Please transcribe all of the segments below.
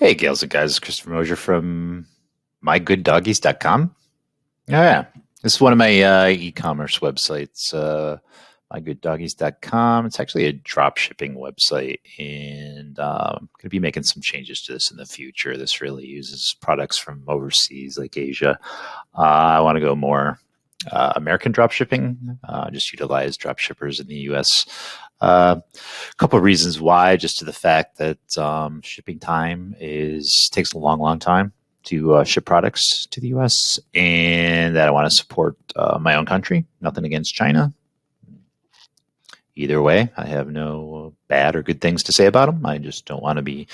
Hey, gals and guys, it's Christopher Mosier from mygooddoggies.com. Oh, yeah, this is one of my e-commerce websites, mygooddoggies.com. It's actually a drop shipping website, and I'm going to be making some changes to this in the future. This really uses products from overseas, like Asia. I want to go more American drop shipping, just utilize drop shippers in the US. A couple of reasons why, just to the fact that shipping time takes a long time to ship products to the US, and that I want to support my own country. Nothing against China. Either way, I have no bad or good things to say about them. I just don't want to be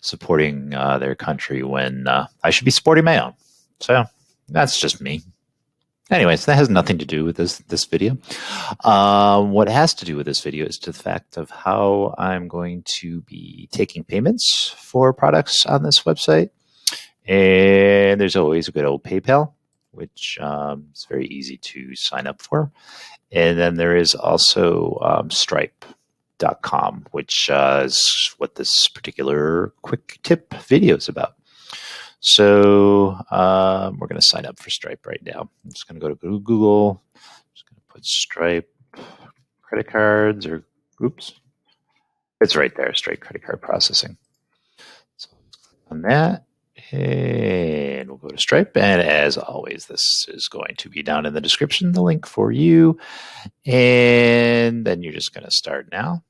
supporting their country when I should be supporting my own. So that's just me. Anyways, that has nothing to do with this video. What has to do with this video is to the fact of how I'm going to be taking payments for products on this website. And there's always a good old PayPal, which is very easy to sign up for. And then there is also Stripe.com, which is what this particular quick tip video is about. So we're going to sign up for Stripe right now. I'm just going to go to Google. I'm just going to put Stripe credit cards or oops. It's right there, Stripe credit card processing. So on that, and we'll go to Stripe. And as always, this is going to be down in the description, the link for you. And then you're just going to start now.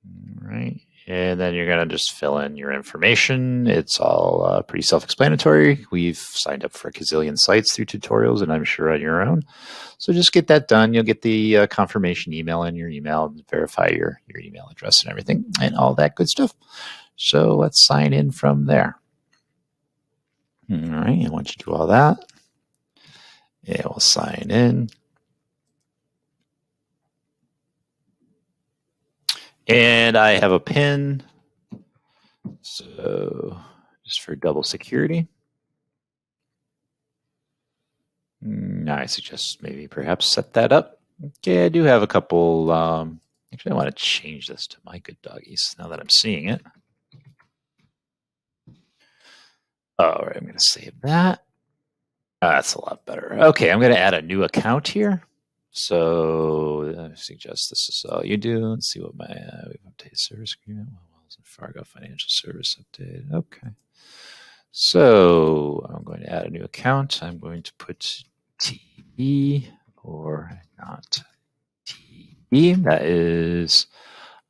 All right. And then you're going to just fill in your information. It's all pretty self-explanatory. We've signed up for a gazillion sites through tutorials, and I'm sure on your own. So just get that done. You'll get the confirmation email in your email and verify your email address and everything and all that good stuff. So let's sign in from there. All right. And once you do all that, yeah, we'll sign in. And I have a PIN, so just for double security. I suggest maybe perhaps set that up. Okay, I do have a couple. Actually, I want to change this to My Good Doggies now that I'm seeing it. All right, I'm going to save that. That's a lot better. Okay, I'm going to add a new account here. So I suggest this is all you do. Let's see what we've updated service agreement. Fargo financial service update. Okay. So I'm going to add a new account. I'm going to put TE or not TE. That is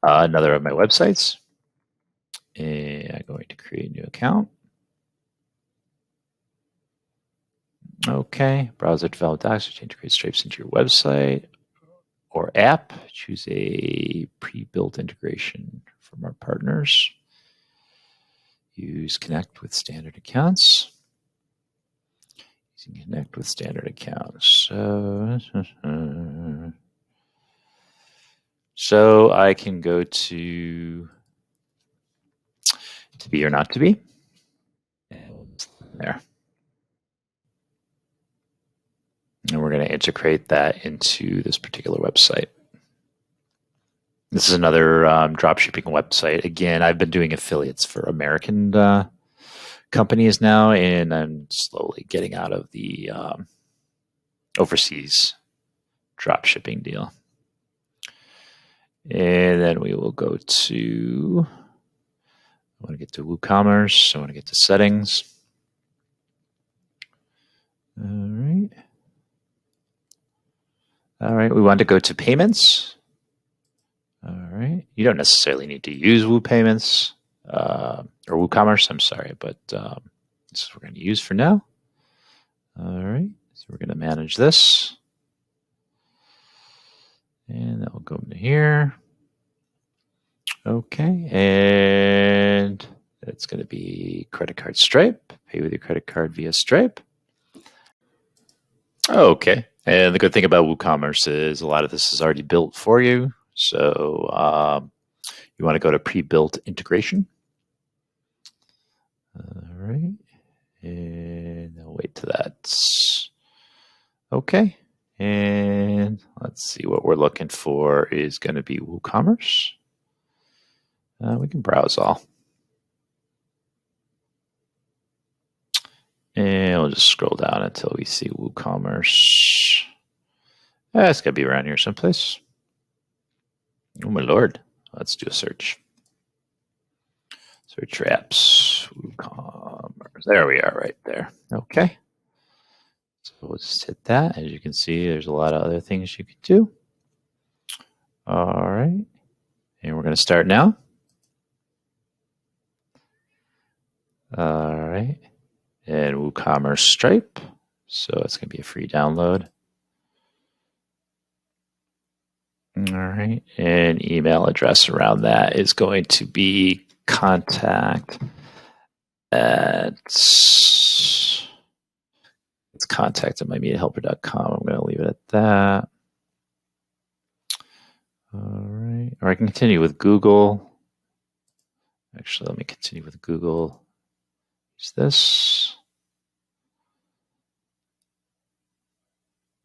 another of my websites. And I'm going to create a new account. Okay, browser develop docs to integrate Stripes into your website or app. Choose a pre-built integration from our partners. Use connect with standard accounts. Using connect with standard accounts. So I can go to be or not to be. And there. And we're going to integrate that into this particular website. This is another dropshipping website. Again, I've been doing affiliates for American companies now, and I'm slowly getting out of the overseas dropshipping deal. And then we will go to, I want to get to WooCommerce. I want to get to settings. All right, we want to go to payments. All right, you don't necessarily need to use WooPayments or WooCommerce, I'm sorry, but this is what we're going to use for now. All right, so we're going to manage this. And that will go into here. Okay, and it's going to be credit card Stripe. Pay with your credit card via Stripe. Okay. And the good thing about WooCommerce is a lot of this is already built for you. So you want to go to pre-built integration. All right. And I'll wait till that's okay. And let's see, what we're looking for is going to be WooCommerce. We can browse all. And we'll just scroll down until we see WooCommerce. It's got to be around here someplace. Oh, my Lord. Let's do a search. Search for apps. WooCommerce. There we are right there. Okay. So we'll just hit that. As you can see, there's a lot of other things you could do. All right. And we're going to start now. All right. And WooCommerce Stripe. So it's going to be a free download. All right. And email address around that is going to be contact at myMediaHelper.com. I'm going to leave it at that. All right. Or I can continue with Google. Actually, let me continue with Google. Use this.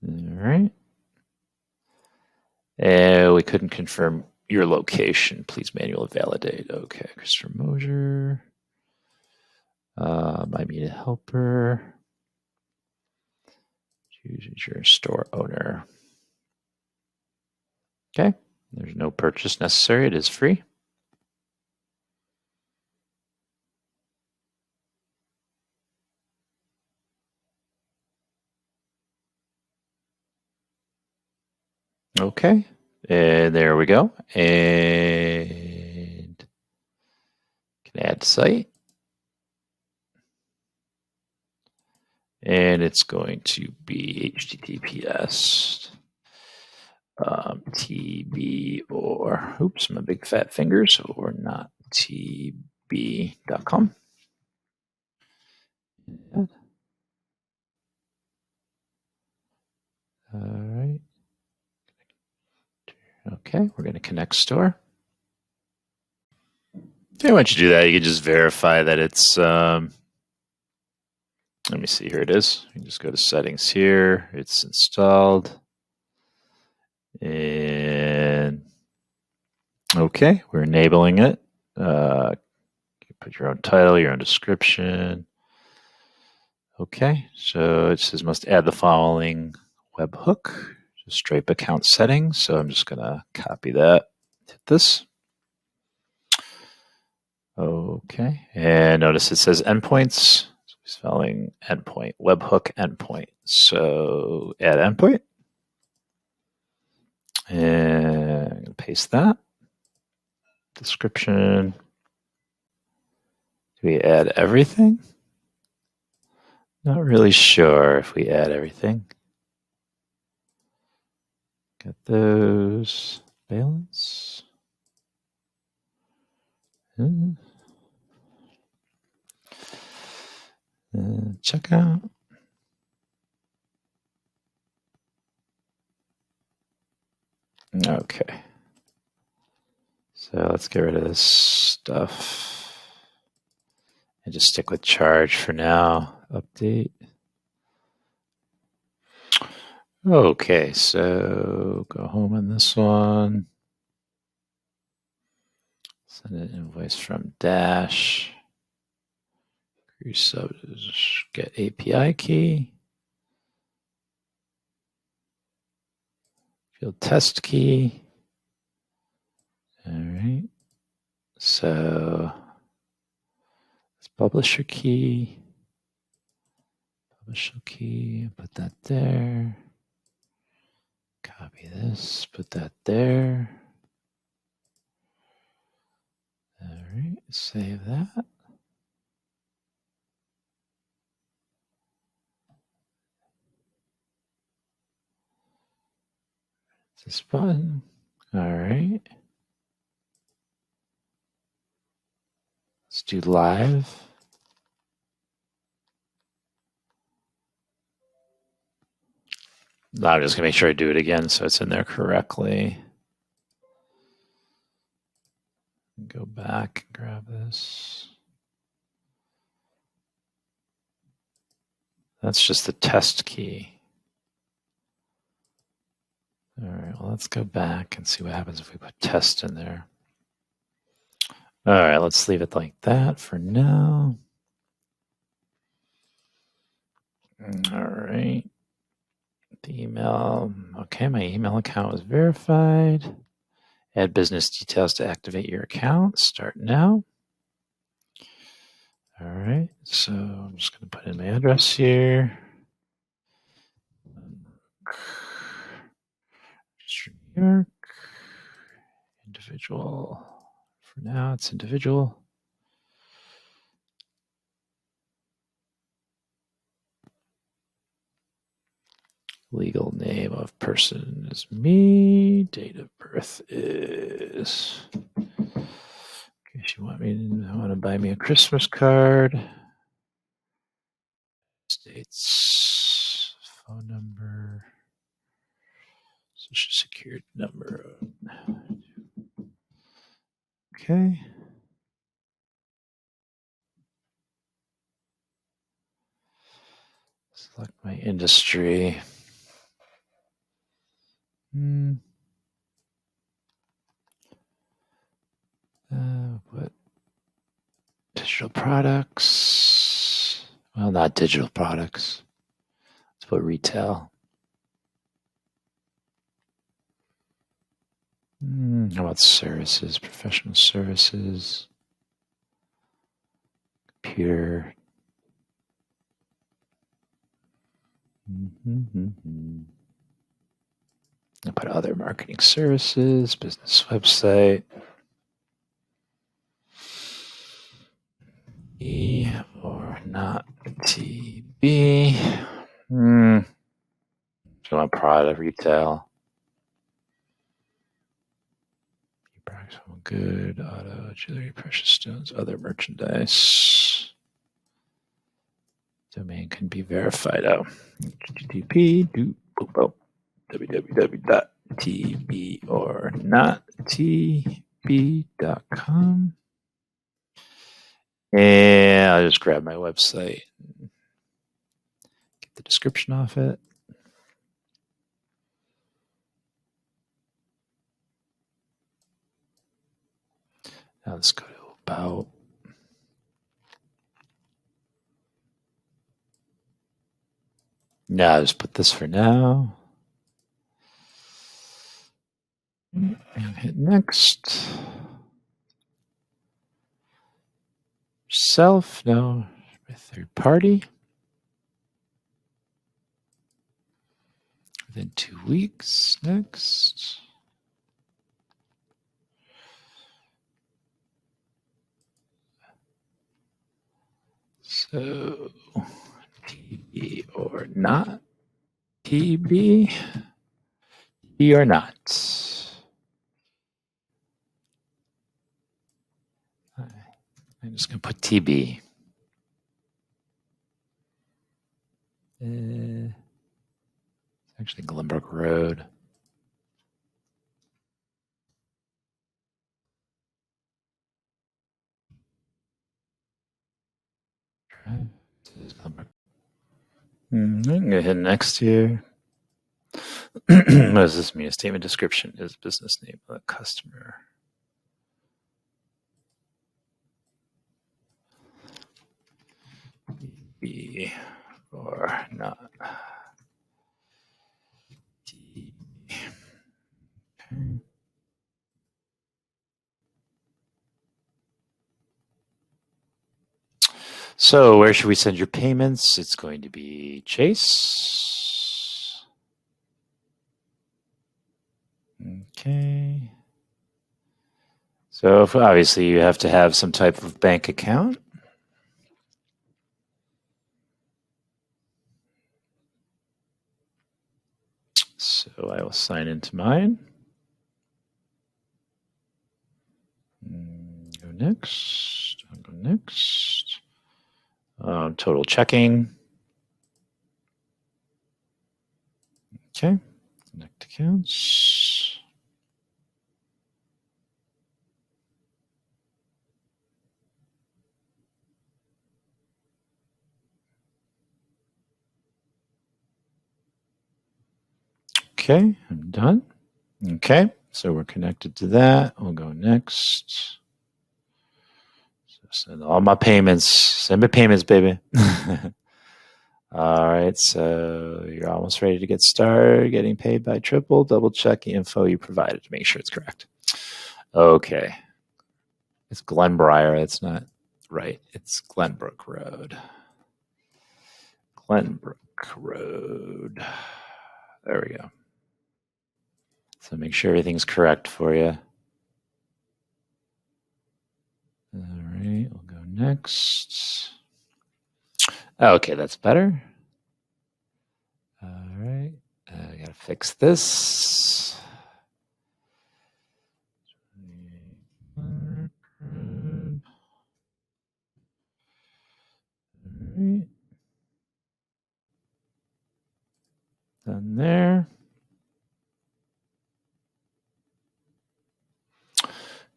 All right. And we couldn't confirm your location. Please manually validate. Okay. Christopher Mosier. myMediaHelper. Choose your store owner. Okay. There's no purchase necessary. It is free. Okay. And there we go. And can add site. And it's going to be HTTPS TB or, oops, my big fat fingers, or not TB.com. All right. Okay, we're going to connect store. Okay, once you do that, you can just verify that it's, let me see, here it is. You can just go to settings here. It's installed. And okay, we're enabling it. You put your own title, your own description. Okay, so it says must add the following webhook, Stripe account settings. So I'm just going to copy that, hit this. Okay, and notice it says endpoints. So spelling endpoint, webhook endpoint. So add endpoint. And paste that. Description. Do we add everything? Not really sure if we add everything. Got those. Balance. Checkout. Okay. So let's get rid of this stuff and just stick with charge for now. Update. Okay, so go home on this one. Send an invoice from Dash. Sub, get API key. Field test key. All right. So let's publisher key. Publisher key. Put that there. Copy this. Put that there. All right. Save that. This button. All right. Let's do live. I'm just going to make sure I do it again so it's in there correctly. Go back and grab this. That's just the test key. All right, well, let's go back and see what happens if we put test in there. All right, let's leave it like that for now. All right. The email. Okay, my email account was verified. Add business details to activate your account. Start now. All right. So I'm just going to put in my address here. New York. Individual. For now, it's individual. Legal name of person is me. Date of birth is. In case you want to buy me a Christmas card. States, phone number, social security number. Okay. Select my industry. What? Digital products. Well, not digital products. Let's put retail. How about services? Professional services. Computer. I'll put other marketing services, business website. E or not TB. Do you want product retail? Products, home good, auto, jewelry, precious stones, other merchandise. Domain can be verified. HTTP www.tbornottb.com. And I'll just grab my website, get the description off it. Now let's go to about. Now just put this for now. And hit next. Self, no, my third party. Within 2 weeks, next. So, TB or not? TB or not? I'm just going to put TB. It's actually Glenbrook Road. I'm going to hit next here. What does this mean? A statement description is business name of the customer. TB or not? TB. Okay. So where should we send your payments? It's going to be Chase. Okay. So obviously you have to have some type of bank account. So I will sign into mine. Go next. I'll go next. Total checking. Okay. Connect accounts. Okay, I'm done. Okay, so we're connected to that. We'll go next. So send all my payments. Send me payments, baby. All right, so you're almost ready to get started. Getting paid by Triple. Double check the info you provided to make sure it's correct. Okay. It's Glenbriar. That's not right. It's Glenbrook Road. Glenbrook Road. There we go. So make sure everything's correct for you. All right, we'll go next. Okay, that's better. All right, I gotta fix this. All right. Done there.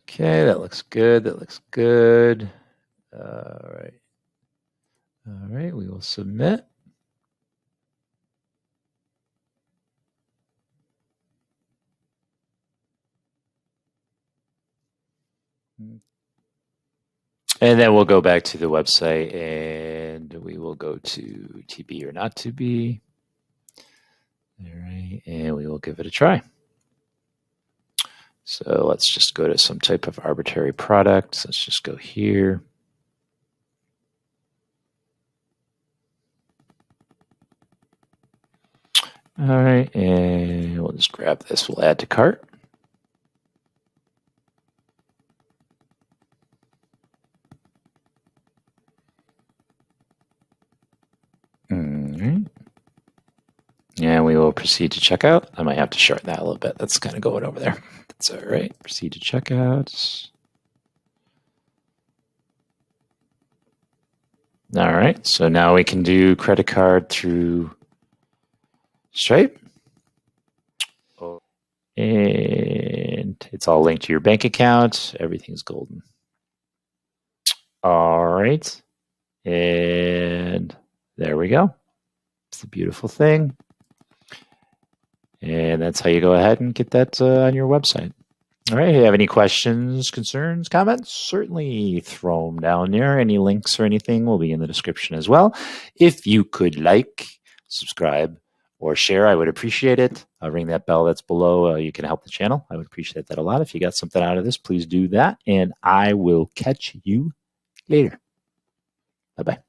Okay, that looks good. That looks good. All right. All right, we will submit. And then we'll go back to the website and we will go to to be or not to be. All right, and we will give it a try. So let's just go to some type of arbitrary product. Let's just go here. All right, and we'll just grab this. We'll add to cart. All right. And we will proceed to checkout. I might have to shorten that a little bit. That's kind of going over there. That's all right. Proceed to checkout. All right. So now we can do credit card through Stripe. And it's all linked to your bank account. Everything's golden. All right. And there we go. It's a beautiful thing. And that's how you go ahead and get that on your website. All right. If you have any questions, concerns, comments, certainly throw them down there. Any links or anything will be in the description as well. If you could like, subscribe, or share, I would appreciate it. Ring that bell that's below. You can help the channel. I would appreciate that a lot. If you got something out of this, please do that. And I will catch you later. Bye-bye.